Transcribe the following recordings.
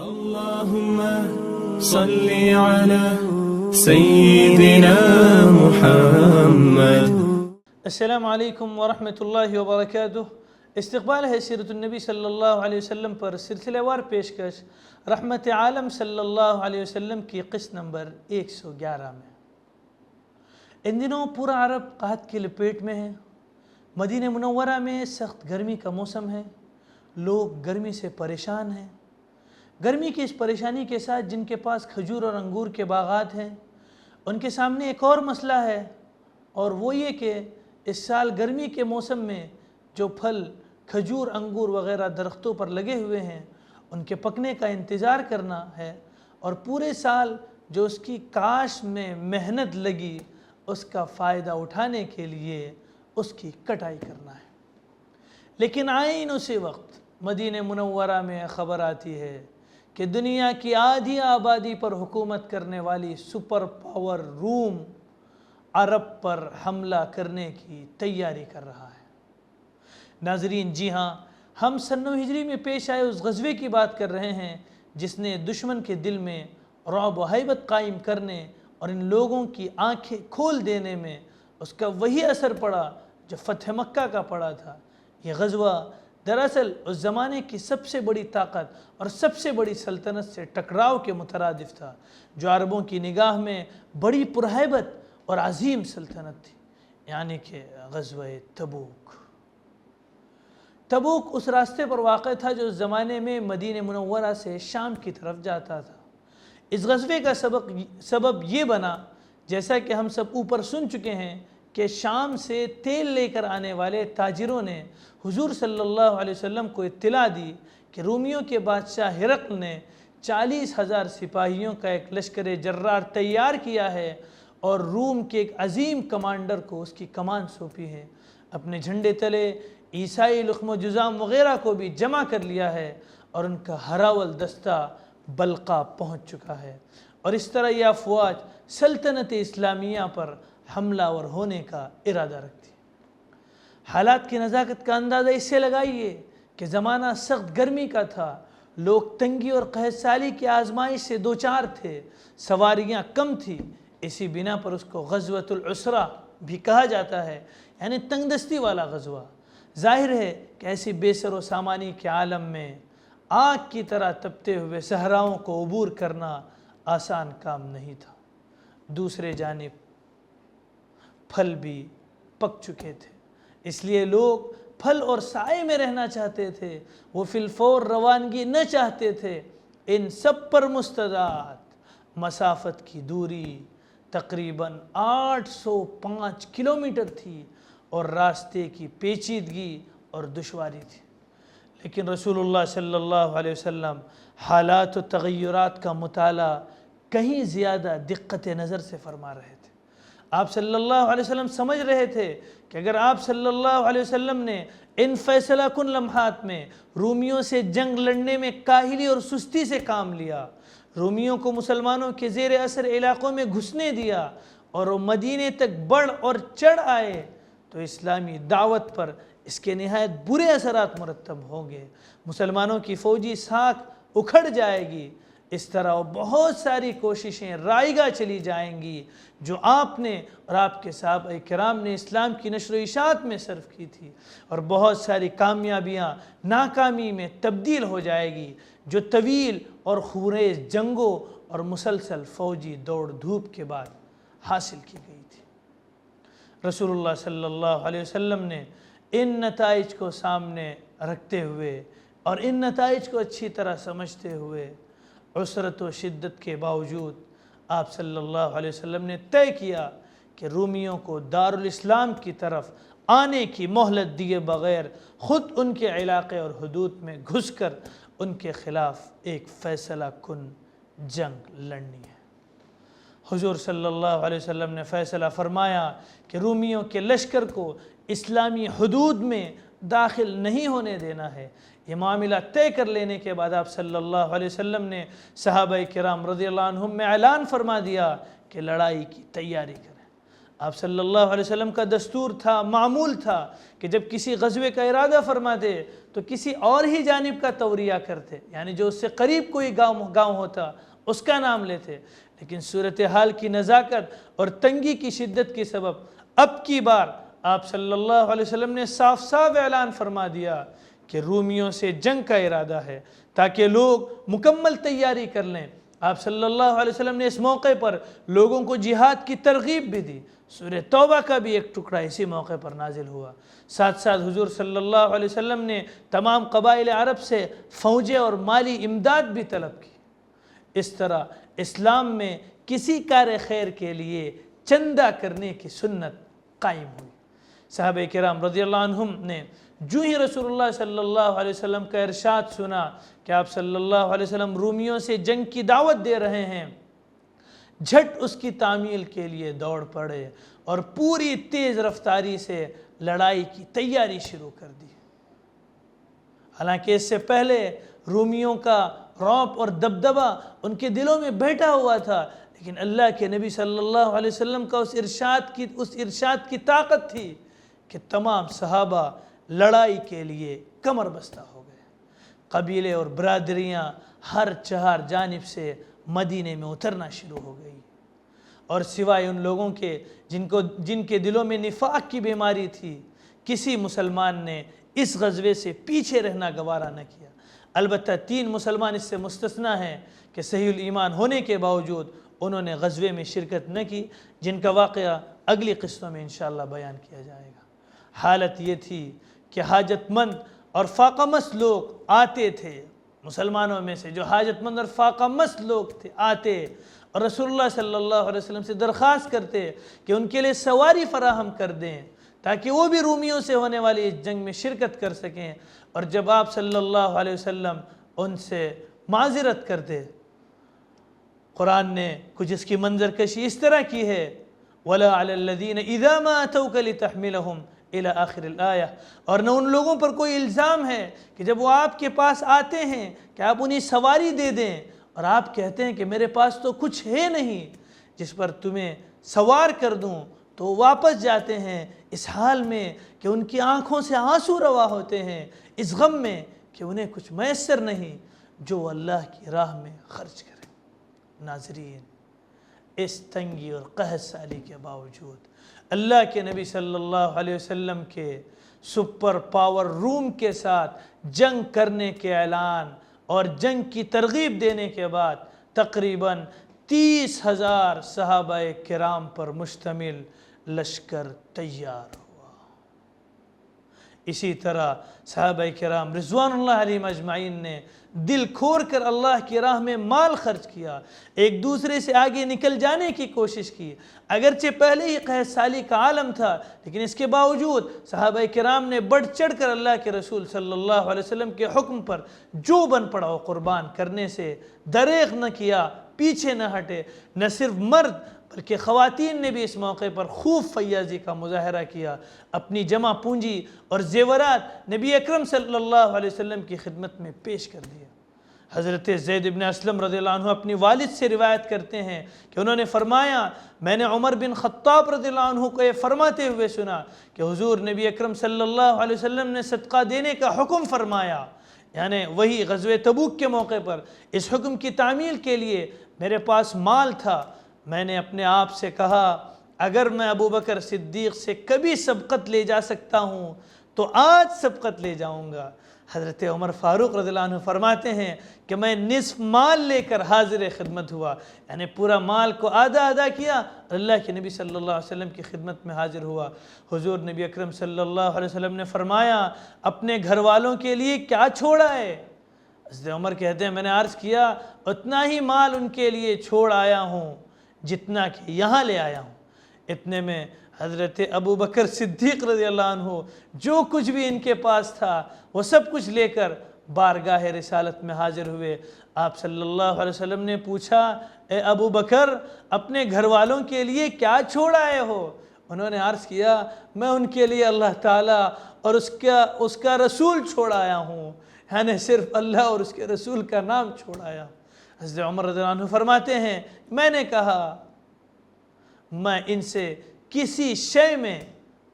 اللهم صل على سيدنا محمد. السلام علیکم ورحمۃ اللہ وبرکاتہ. استقبال ہے سیرت النبی صلی اللہ علیہ وسلم پر سلسلہ وار پیشکش رحمت عالم صلی اللہ علیہ وسلم کی قسط نمبر 111 میں. ان دنوں پورا عرب قحط کی لپیٹ میں ہے. مدینہ منورہ میں سخت گرمی کا موسم ہے. لوگ گرمی سے پریشان ہیں. گرمی کی اس پریشانی کے ساتھ جن کے پاس کھجور اور انگور کے باغات ہیں ان کے سامنے ایک اور مسئلہ ہے، اور وہ یہ کہ اس سال گرمی کے موسم میں جو پھل کھجور انگور وغیرہ درختوں پر لگے ہوئے ہیں ان کے پکنے کا انتظار کرنا ہے، اور پورے سال جو اس کی کاشت میں محنت لگی اس کا فائدہ اٹھانے کے لیے اس کی کٹائی کرنا ہے. لیکن عین اسی وقت مدینہ منورہ میں خبر آتی ہے کہ دنیا کی آدھی آبادی پر حکومت کرنے والی سپر پاور روم عرب پر حملہ کرنے کی تیاری کر رہا ہے. ناظرین، جی ہاں، ہم سن ہجری میں پیش آئے اس غزوے کی بات کر رہے ہیں جس نے دشمن کے دل میں رعب و ہیبت قائم کرنے اور ان لوگوں کی آنکھیں کھول دینے میں اس کا وہی اثر پڑا جو فتح مکہ کا پڑا تھا. یہ غزوہ دراصل اس زمانے کی سب سے بڑی طاقت اور سب سے بڑی سلطنت سے ٹکراؤ کے مترادف تھا جو عربوں کی نگاہ میں بڑی پرہیبت اور عظیم سلطنت تھی، یعنی کہ غزوہ تبوک. تبوک اس راستے پر واقع تھا جو اس زمانے میں مدینہ منورہ سے شام کی طرف جاتا تھا. اس غزوے کا سبب یہ بنا، جیسا کہ ہم سب اوپر سن چکے ہیں، کہ شام سے تیل لے کر آنے والے تاجروں نے حضور صلی اللہ علیہ وسلم کو اطلاع دی کہ رومیوں کے بادشاہ ہرقل نے 40,000 سپاہیوں کا ایک لشکر جرار تیار کیا ہے اور روم کے ایک عظیم کمانڈر کو اس کی کمان سونپی ہے. اپنے جھنڈے تلے عیسائی لخم و جزام وغیرہ کو بھی جمع کر لیا ہے اور ان کا ہراول دستہ بلقا پہنچ چکا ہے، اور اس طرح یہ افواج سلطنت اسلامیہ پر حملہ ور ہونے کا ارادہ رکھتی ہے. حالات کی نزاکت کا اندازہ اس سے لگائیے کہ زمانہ سخت گرمی کا تھا. لوگ تنگی اور قحط سالی کی آزمائش سے دوچار تھے. سواریاں کم تھی. اسی بنا پر اس کو غزوۃ العسرہ بھی کہا جاتا ہے، یعنی تنگ دستی والا غزوہ. ظاہر ہے کہ ایسی بے سر و سامانی کے عالم میں آگ کی طرح تپتے ہوئے صحراؤں کو عبور کرنا آسان کام نہیں تھا. دوسرے جانب پھل بھی پک چکے تھے، اس لیے لوگ پھل اور سائے میں رہنا چاہتے تھے. وہ فی الفور روانگی نہ چاہتے تھے. ان سب پر مستدعات مسافت کی دوری تقریباً 805 کلومیٹر تھی اور راستے کی پیچیدگی اور دشواری تھی. لیکن رسول اللہ صلی اللہ علیہ وسلم حالات و تغیرات کا مطالعہ کہیں زیادہ دقت نظر سے فرما رہے تھے. آپ صلی اللہ علیہ وسلم سمجھ رہے تھے کہ اگر آپ صلی اللہ علیہ وسلم نے ان فیصلہ کن لمحات میں رومیوں سے جنگ لڑنے میں کاہلی اور سستی سے کام لیا، رومیوں کو مسلمانوں کے زیر اثر علاقوں میں گھسنے دیا اور وہ مدینے تک بڑھ اور چڑھ آئے، تو اسلامی دعوت پر اس کے نہایت برے اثرات مرتب ہوں گے. مسلمانوں کی فوجی ساکھ اکھڑ جائے گی. اس طرح بہت ساری کوششیں رائیگاں چلی جائیں گی جو آپ نے اور آپ کے صحابہ کرام نے اسلام کی نشر و اشاعت میں صرف کی تھی، اور بہت ساری کامیابیاں ناکامی میں تبدیل ہو جائے گی جو طویل اور خونریز جنگوں اور مسلسل فوجی دوڑ دھوپ کے بعد حاصل کی گئی تھی. رسول اللہ صلی اللہ علیہ وسلم نے ان نتائج کو سامنے رکھتے ہوئے اور ان نتائج کو اچھی طرح سمجھتے ہوئے عسرت و شدت کے باوجود آپ صلی اللہ علیہ وسلم نے طے کیا کہ رومیوں کو دارالاسلام کی طرف آنے کی مہلت دیے بغیر خود ان کے علاقے اور حدود میں گھس کر ان کے خلاف ایک فیصلہ کن جنگ لڑنی ہے. حضور صلی اللہ علیہ وسلم نے فیصلہ فرمایا کہ رومیوں کے لشکر کو اسلامی حدود میں داخل نہیں ہونے دینا ہے. یہ معاملہ طے کر لینے کے بعد آپ صلی اللہ علیہ وسلم نے صحابہ کرام رضی اللہ عنہم میں اعلان فرما دیا کہ لڑائی کی تیاری کریں. آپ صلی اللہ علیہ وسلم کا دستور تھا، معمول تھا کہ جب کسی غزوے کا ارادہ فرماتے تو کسی اور ہی جانب کا توریہ کرتے، یعنی جو اس سے قریب کوئی گاؤں ہوتا اس کا نام لیتے، لیکن صورتحال کی نزاکت اور تنگی کی شدت کے سبب اب کی بار آپ صلی اللہ علیہ وسلم نے صاف صاف اعلان فرما دیا کہ رومیوں سے جنگ کا ارادہ ہے، تاکہ لوگ مکمل تیاری کر لیں۔ آپ صلی اللہ علیہ وسلم نے اس موقع پر لوگوں کو جہاد کی ترغیب بھی دی۔ سورہ توبہ کا بھی ایک ٹکڑا اسی موقع پر نازل ہوا۔ ساتھ ساتھ حضور صلی اللہ علیہ وسلم نے تمام قبائل عرب سے فوجیں اور مالی امداد بھی طلب کی۔ اس طرح اسلام میں کسی کار خیر کے لیے چندہ کرنے کی سنت قائم ہوئی۔ صحابہ کرام رضی اللہ عنہم نے جو ہی رسول اللہ صلی اللہ علیہ وسلم کا ارشاد سنا کہ آپ صلی اللہ علیہ وسلم رومیوں سے جنگ کی دعوت دے رہے ہیں، جھٹ اس کی تعمیل کے لیے دوڑ پڑے اور پوری تیز رفتاری سے لڑائی کی تیاری شروع کر دی۔ حالانکہ اس سے پہلے رومیوں کا رعب اور دبدبہ ان کے دلوں میں بیٹھا ہوا تھا، لیکن اللہ کے نبی صلی اللہ علیہ وسلم کا اس ارشاد کی طاقت تھی کہ تمام صحابہ لڑائی کے لیے کمر بستہ ہو گئے۔ قبیلے اور برادریاں ہر چہار جانب سے مدینے میں اترنا شروع ہو گئی، اور سوائے ان لوگوں کے جن کے دلوں میں نفاق کی بیماری تھی، کسی مسلمان نے اس غزوے سے پیچھے رہنا گوارا نہ کیا۔ البتہ 3 مسلمان اس سے مستثنیٰ ہیں کہ صحیح الایمان ہونے کے باوجود انہوں نے غزوے میں شرکت نہ کی، جن کا واقعہ اگلی قسطوں میں انشاءاللہ بیان کیا جائے گا۔ حالت یہ تھی کہ حاجت مند اور فاقہ مست لوگ آتے تھے، مسلمانوں میں سے جو حاجت مند اور فاقہ مست لوگ تھے آتے اور رسول اللہ صلی اللہ علیہ وسلم سے درخواست کرتے کہ ان کے لیے سواری فراہم کر دیں تاکہ وہ بھی رومیوں سے ہونے والی اس جنگ میں شرکت کر سکیں، اور جب آپ صلی اللہ علیہ وسلم ان سے معذرت کرتے، قرآن نے کچھ اس کی منظر کشی اس طرح کی ہے، وَلَا عَلَى الَّذِينَ إِذَا مَا أَتَوْكَ لِتَحْمِلَهُمْ إِلَى آخِرِ الْآيَةِ، اور نہ ان لوگوں پر کوئی الزام ہے کہ جب وہ آپ کے پاس آتے ہیں کہ آپ انہیں سواری دے دیں اور آپ کہتے ہیں کہ میرے پاس تو کچھ ہے نہیں جس پر تمہیں سوار کر دوں، تو وہ واپس جاتے ہیں اس حال میں کہ ان کی آنکھوں سے آنسو روا ہوتے ہیں، اس غم میں کہ انہیں کچھ میسر نہیں جو اللہ کی راہ میں خرچ کریں۔ ناظرین، اس تنگی اور قحط سالی کے باوجود اللہ کے نبی صلی اللہ علیہ وسلم کے سپر پاور روم کے ساتھ جنگ کرنے کے اعلان اور جنگ کی ترغیب دینے کے بعد تقریباً 30,000 صحابہ کرام پر مشتمل لشکر تیار ہوا۔ اسی طرح صحابہ کرام رضوان اللہ علیہم اجمعین نے دل کھول کر اللہ کی راہ میں مال خرچ کیا، ایک دوسرے سے آگے نکل جانے کی کوشش کی۔ اگرچہ پہلے ہی قحط سالی کا عالم تھا، لیکن اس کے باوجود صحابہ کرام نے بڑھ چڑھ کر اللہ کے رسول صلی اللہ علیہ وسلم کے حکم پر جو بن پڑا وہ قربان کرنے سے دریغ نہ کیا، پیچھے نہ ہٹے۔ نہ صرف مرد بلکہ خواتین نے بھی اس موقع پر خوب فیاضی کا مظاہرہ کیا، اپنی جمع پونجی اور زیورات نبی اکرم صلی اللہ علیہ وسلم کی خدمت میں پیش کر دیا۔ حضرت زید بن اسلم رضی اللہ عنہ اپنی والد سے روایت کرتے ہیں کہ انہوں نے فرمایا، میں نے عمر بن خطاب رضی اللہ عنہ کو یہ فرماتے ہوئے سنا کہ حضور نبی اکرم صلی اللہ علیہ وسلم نے صدقہ دینے کا حکم فرمایا، یعنی وہی غزوہ تبوک کے موقع پر اس حکم کی تعمیل کے لیے میرے پاس مال تھا۔ میں نے اپنے آپ سے کہا اگر میں ابوبکر صدیق سے کبھی سبقت لے جا سکتا ہوں تو آج سبقت لے جاؤں گا۔ حضرت عمر فاروق رضی اللہ عنہ فرماتے ہیں کہ میں نصف مال لے کر حاضر خدمت ہوا، یعنی پورا مال کو آدھا ادا کیا، اللہ کے نبی صلی اللہ علیہ وسلم کی خدمت میں حاضر ہوا۔ حضور نبی اکرم صلی اللہ علیہ وسلم نے فرمایا اپنے گھر والوں کے لیے کیا چھوڑا ہے؟ حضرت عمر کہتے ہیں میں نے عرض کیا اتنا ہی مال ان کے لیے چھوڑ آیا ہوں جتنا کہ یہاں لے آیا ہوں۔ اتنے میں حضرت ابوبکر صدیق رضی اللہ عنہ جو کچھ بھی ان کے پاس تھا وہ سب کچھ لے کر بارگاہ رسالت میں حاضر ہوئے۔ آپ صلی اللہ علیہ وسلم نے پوچھا اے ابوبکر اپنے گھر والوں کے لیے کیا چھوڑ آئے ہو؟ انہوں نے عرض کیا میں ان کے لیے اللہ تعالیٰ اور اس کا رسول چھوڑ آیا ہوں، یعنی صرف اللہ اور اس کے رسول کا نام چھوڑ آیا۔ حضرت عمر رضی اللہ عنہ فرماتے ہیں میں نے کہا میں ان سے کسی شے میں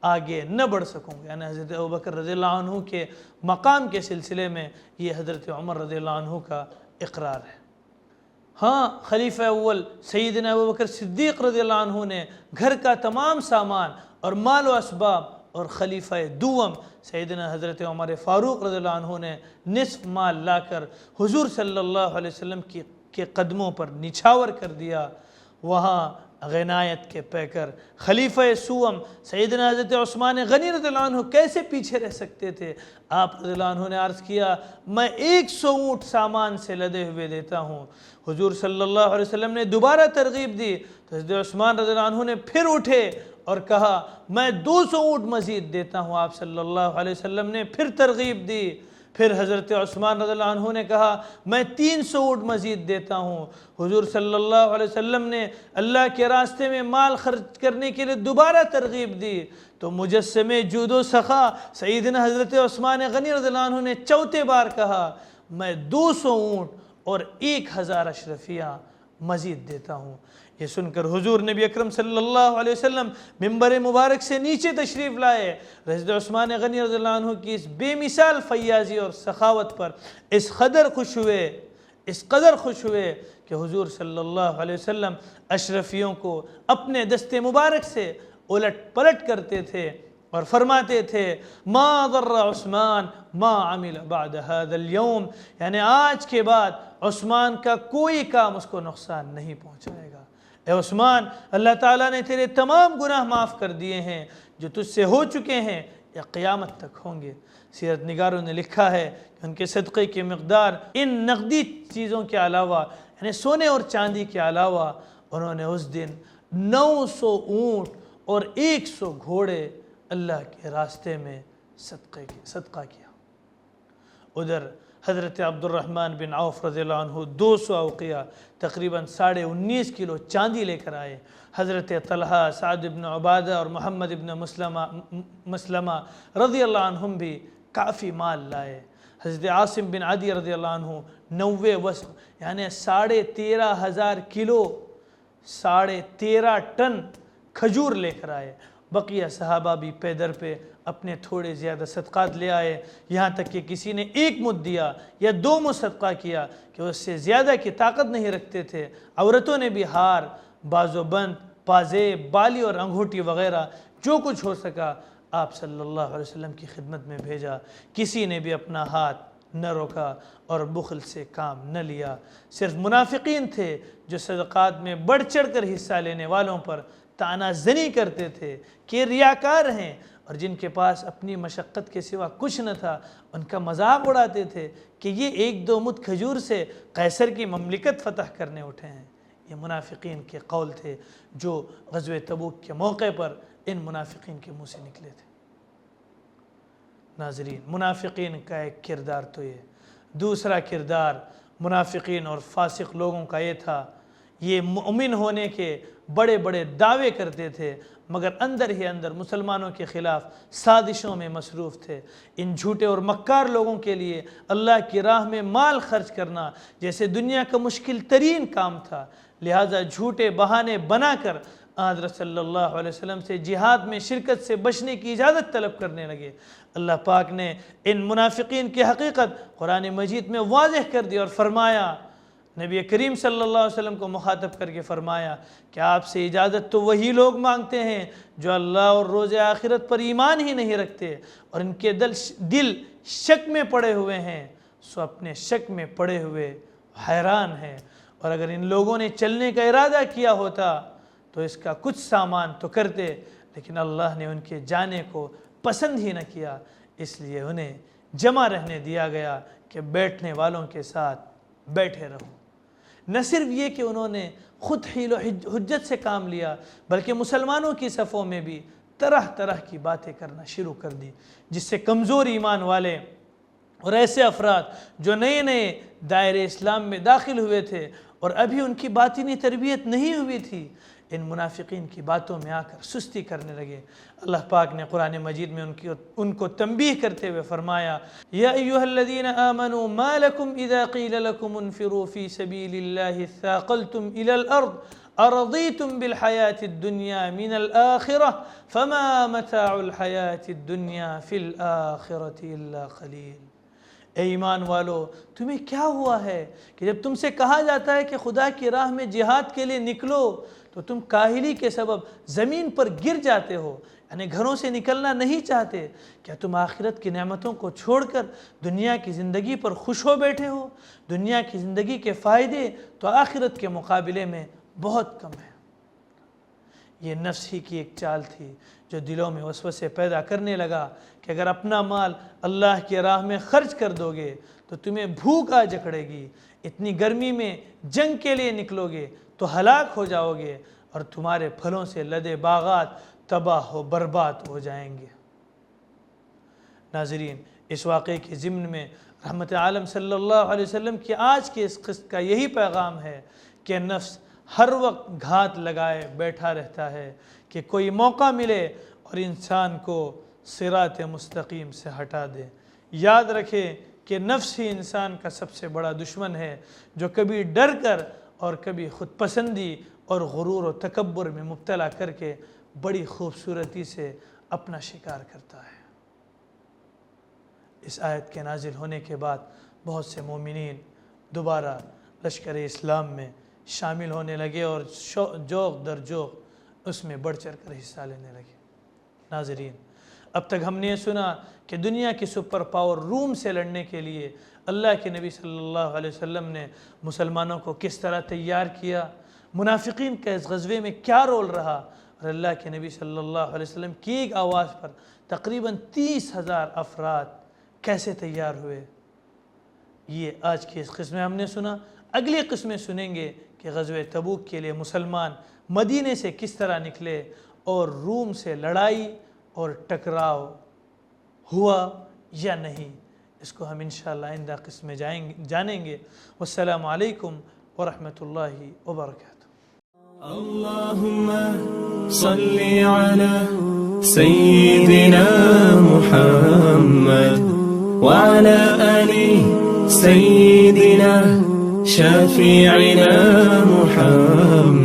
آگے نہ بڑھ سکوں گا. یعنی حضرت ابوبکر رضی اللہ عنہ کے مقام کے سلسلے میں یہ حضرت عمر رضی اللہ عنہ کا اقرار ہے. ہاں خلیفہ اول سیدنا ابوبکر صدیق رضی اللہ عنہ نے گھر کا تمام سامان اور مال و اسباب، اور خلیفہ دوم سیدنا حضرت عمر فاروق رضی اللہ عنہ نے نصف مال لا کر حضور صلی اللہ علیہ وسلم کے قدموں پر نچھاور کر دیا. وہاں غنائیت کے پیکر خلیفہ سوم سیدنا حضرت عثمان غنی رضی اللہ عنہ کیسے پیچھے رہ سکتے تھے؟ آپ رضی اللہ عنہ نے عرض کیا میں 100 اونٹ سامان سے لدے ہوئے دیتا ہوں. حضور صلی اللہ علیہ وسلم نے دوبارہ ترغیب دی تو حضرت عثمان رضی اللہ عنہ نے پھر اٹھے اور کہا میں 200 اونٹ مزید دیتا ہوں. آپ صلی اللہ علیہ وسلم نے پھر ترغیب دی. پھر حضرت عثمان رضی اللہ عنہ نے کہا میں 300 اونٹ مزید دیتا ہوں. حضور صلی اللہ علیہ وسلم نے اللہ کے راستے میں مال خرچ کرنے کے لیے دوبارہ ترغیب دی تو مجسمے جود و سخا سیدنا حضرت عثمان غنی رضی اللہ عنہ نے چوتھے بار کہا میں 200 اونٹ اور 1000 اشرفیاں مزید دیتا ہوں. یہ سن کر حضور نبی اکرم صلی اللہ علیہ وسلم ممبر مبارک سے نیچے تشریف لائے. حضرت عثمان غنی رضی اللہ عنہ کی اس بے مثال فیاضی اور سخاوت پر اس قدر خوش ہوئے کہ حضور صلی اللہ علیہ وسلم اشرفیوں کو اپنے دست مبارک سے الٹ پلٹ کرتے تھے اور فرماتے تھے ما ضر عثمان ما عمل بعد هذا اليوم، یعنی آج کے بعد عثمان کا کوئی کام اس کو نقصان نہیں پہنچائے گا. اے عثمان اللہ تعالیٰ نے تیرے تمام گناہ معاف کر دیے ہیں جو تجھ سے ہو چکے ہیں یا قیامت تک ہوں گے. سیرت نگاروں نے لکھا ہے کہ ان کے صدقے کی مقدار ان نقدی چیزوں کے علاوہ یعنی سونے اور چاندی کے علاوہ انہوں نے اس دن 900 اونٹ اور 100 گھوڑے اللہ کے راستے میں صدقہ کیا. ادھر حضرت عبد الرحمن بن عوف رضی اللہ عنہ 200 اوقیہ تقریباً 19.5 کلو چاندی لے کر آئے. حضرت طلحہ، سعد بن عبادہ اور محمد بن مسلمہ رضی اللہ عنہم بھی کافی مال لائے. حضرت عاصم بن عدی رضی اللہ عنہ 90 وسق یعنی 13,500 کلو 13.5 ٹن کھجور لے کر آئے. بقیہ صحابہ بھی پیدر پہ اپنے تھوڑے زیادہ صدقات لے آئے. یہاں تک کہ کسی نے 1 مد دیا یا 2 مد صدقہ کیا کہ اس سے زیادہ کی طاقت نہیں رکھتے تھے. عورتوں نے بھی ہار، بازو بند، پازیب، بالی اور انگوٹھی وغیرہ جو کچھ ہو سکا آپ صلی اللہ علیہ وسلم کی خدمت میں بھیجا. کسی نے بھی اپنا ہاتھ نہ روکا اور بخل سے کام نہ لیا. صرف منافقین تھے جو صدقات میں بڑھ چڑھ کر حصہ لینے والوں پر تانا زنی کرتے تھے کہ ریاکار ہیں، اور جن کے پاس اپنی مشقت کے سوا کچھ نہ تھا ان کا مذاق اڑاتے تھے کہ یہ 1-2 مد کھجور سے قیصر کی مملکت فتح کرنے اٹھے ہیں. یہ منافقین کے قول تھے جو غزوہ تبوک کے موقع پر ان منافقین کے منہ سے نکلے تھے. ناظرین، منافقین کا ایک کردار تو یہ. دوسرا کردار منافقین اور فاسق لوگوں کا یہ تھا یہ مومن ہونے کے بڑے بڑے دعوے کرتے تھے مگر اندر ہی اندر مسلمانوں کے خلاف سازشوں میں مصروف تھے. ان جھوٹے اور مکار لوگوں کے لیے اللہ کی راہ میں مال خرچ کرنا جیسے دنیا کا مشکل ترین کام تھا. لہٰذا جھوٹے بہانے بنا کر حضرت صلی اللہ علیہ وسلم سے جہاد میں شرکت سے بچنے کی اجازت طلب کرنے لگے. اللہ پاک نے ان منافقین کی حقیقت قرآن مجید میں واضح کر دی اور فرمایا، نبی کریم صلی اللہ علیہ وسلم کو مخاطب کر کے فرمایا کہ آپ سے اجازت تو وہی لوگ مانگتے ہیں جو اللہ اور روز آخرت پر ایمان ہی نہیں رکھتے اور ان کے دل شک میں پڑے ہوئے ہیں. سو اپنے شک میں پڑے ہوئے حیران ہیں، اور اگر ان لوگوں نے چلنے کا ارادہ کیا ہوتا تو اس کا کچھ سامان تو کرتے، لیکن اللہ نے ان کے جانے کو پسند ہی نہ کیا، اس لیے انہیں جمع رہنے دیا گیا کہ بیٹھنے والوں کے ساتھ بیٹھے رہو. نہ صرف یہ کہ انہوں نے خود حیل و حجت سے کام لیا بلکہ مسلمانوں کی صفوں میں بھی طرح طرح کی باتیں کرنا شروع کر دی جس سے کمزور ایمان والے اور ایسے افراد جو نئے نئے دائرے اسلام میں داخل ہوئے تھے اور ابھی ان کی باطنی تربیت نہیں ہوئی تھی ان منافقین کی باتوں میں آ کر سستی کرنے لگے. اللہ پاک نے قرآن مجید میں ان کو تنبیہ کرتے ہوئے فرمایا، یا ایھا الذین آمنوا ما لکم اذا قیل لکم انفروا فی سبیل اللہ ثاقلتم الی الارض ارضیتم بالحیات الدنیا من الآخرہ فما متاع الحیات الدنیا فی الآخرۃ الا قلیل۔ اے ایمان والو، تمہیں کیا ہوا ہے کہ جب تم سے کہا جاتا ہے کہ خدا کی راہ میں جہاد کے لیے نکلو تو تم کاہلی کے سبب زمین پر گر جاتے ہو، یعنی گھروں سے نکلنا نہیں چاہتے؟ کیا تم آخرت کی نعمتوں کو چھوڑ کر دنیا کی زندگی پر خوش ہو بیٹھے ہو؟ دنیا کی زندگی کے فائدے تو آخرت کے مقابلے میں بہت کم ہیں۔ یہ نفس ہی کی ایک چال تھی جو دلوں میں وسوسے پیدا کرنے لگا کہ اگر اپنا مال اللہ کی راہ میں خرچ کر دو گے تو تمہیں بھوک آ جکڑے گی، اتنی گرمی میں جنگ کے لیے نکلو گے تو ہلاک ہو جاؤ گے، اور تمہارے پھلوں سے لدے باغات تباہ و برباد ہو جائیں گے۔ ناظرین، اس واقعے کے ضمن میں رحمت عالم صلی اللہ علیہ وسلم کی آج کے اس قسط کا یہی پیغام ہے کہ نفس ہر وقت گھات لگائے بیٹھا رہتا ہے کہ کوئی موقع ملے اور انسان کو صراط مستقیم سے ہٹا دے۔ یاد رکھے کہ نفس ہی انسان کا سب سے بڑا دشمن ہے، جو کبھی ڈر کر اور کبھی خود پسندی اور غرور و تکبر میں مبتلا کر کے بڑی خوبصورتی سے اپنا شکار کرتا ہے۔ اس آیت کے نازل ہونے کے بعد بہت سے مومنین دوبارہ لشکر اسلام میں شامل ہونے لگے اور جوق در جوق اس میں بڑھ چڑھ کر حصہ لینے لگے۔ ناظرین، اب تک ہم نے سنا کہ دنیا کی سپر پاور روم سے لڑنے کے لیے اللہ کے نبی صلی اللہ علیہ وسلم نے مسلمانوں کو کس طرح تیار کیا، منافقین کا اس غزوے میں کیا رول رہا، اور اللہ کے نبی صلی اللہ علیہ وسلم کی ایک آواز پر تقریباً 30,000 افراد کیسے تیار ہوئے۔ یہ آج کی اس قسم میں ہم نے سنا۔ اگلی قسمیں سنیں گے کہ غزوہ تبوک کے لیے مسلمان مدینے سے کس طرح نکلے اور روم سے لڑائی اور ٹکراؤ ہوا یا نہیں۔ اس کو ہم انشاءاللہ آئندہ قسم میں جانیں گے۔ والسلام علیکم ورحمۃ اللہ وبرکاتہ۔ اللهم صل على سيدنا محمد وعلى آل سيدنا شفيعنا محمد